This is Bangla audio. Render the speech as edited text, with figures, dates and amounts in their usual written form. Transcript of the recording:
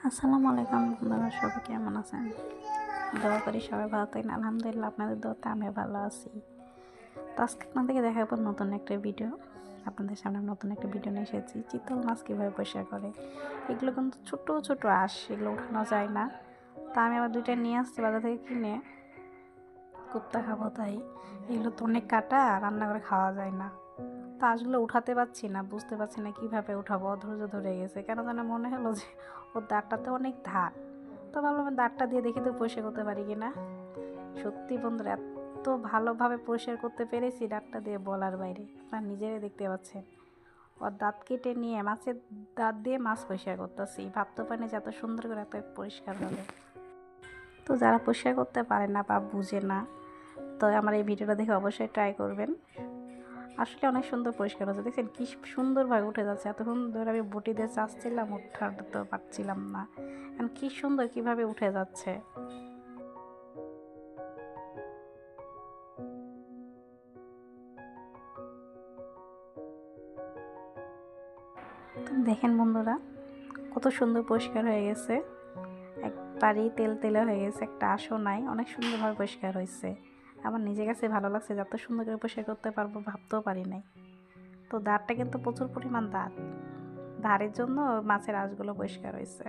আসসালামু আলাইকুম বন্ধুরা, সবাই কেমন আছেন? দোয়া করি সবাই ভালো থাকেন। আলহামদুলিল্লাহ, আপনাদের দোয়াতে আমি ভালো আছি। তো আজকে আপনাদেরকে দেখাবো নতুন একটা ভিডিও। আপনাদের সামনে নতুন একটা ভিডিও নিয়ে এসেছি, চিতল মাছ কীভাবে পরিষ্কার করে। এগুলো কিন্তু ছোটো ছোটো আঁশ, এগুলো উঠানো যায় না। তা আমি আবার দুইটা নিয়ে আসছি বাজার থেকে কিনে, কোপ্তা খাবো তাই। এগুলো তো অনেক কাটা, রান্না করে খাওয়া যায় না। তা আসলে উঠাতে পারছি না, বুঝতে পারছি না কীভাবে উঠাবো। অধৈর্য ধরে গেছে, কেন যেন মনে হলো যে ওর দাঁতটাতে অনেক ধার। তো ভাবলাম দাঁতটা দিয়ে দেখি তো পরিষ্কার করতে পারি কি না। সত্যি বন্ধুরা, এত ভালোভাবে পরিষ্কার করতে পেরেছি দাঁতটা দিয়ে বলার বাইরে। আপনারা নিজেরাই দেখতে পাচ্ছেন, ওর দাঁত কেটে নিয়ে মাছের দাঁত দিয়ে মাছ পরিষ্কার করতেছি। ভাবতে পারিনি যে এত সুন্দর করে এত পরিষ্কার হবে। তো যারা পরিষ্কার করতে পারে না বা বুঝে না, তো আমার এই ভিডিওটা দেখে অবশ্যই ট্রাই করবেন। আসলে অনেক সুন্দর পরিষ্কার হচ্ছে, দেখছেন কি সুন্দরভাবে উঠে যাচ্ছে। এতক্ষণ ধরে আমি বটি দিয়ে চাচ্ছিলাম, উঠাতে পারছিলাম না। এখন কি সুন্দর কিভাবে উঠে যাচ্ছে। তো দেখেন বন্ধুরা, কত সুন্দর পরিষ্কার হয়ে গেছে। একবারই তেল তেলে হয়ে গেছে, একটা আঁশও নাই। অনেক সুন্দরভাবে পরিষ্কার হয়েছে। আমার নিজের কাছে ভালো লাগছে, যত সুন্দর করে পরিষ্কার করতে পারবো ভাবতেও পারি নাই। তো দাঁতটা কিন্তু প্রচুর পরিমাণ দাঁত, ধারের জন্য মাছের আঁশগুলো পরিষ্কার হয়েছে।